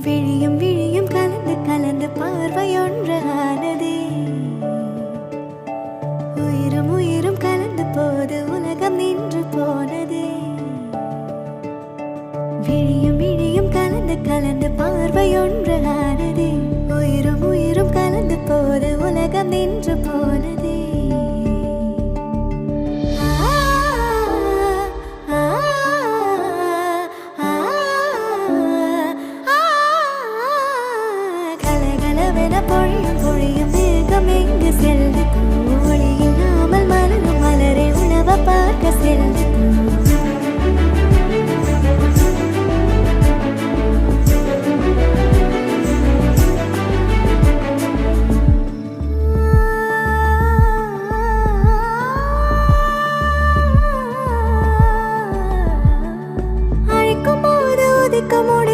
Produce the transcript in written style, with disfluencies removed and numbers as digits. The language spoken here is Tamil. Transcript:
விழியும் விழியும் கலந்து கலந்து பார்வையொன்றானதே. உயிரும் உயிரும் கலந்து போது உலகம் நின்று போனதே. விழியும் விழியும் கலந்து கலந்து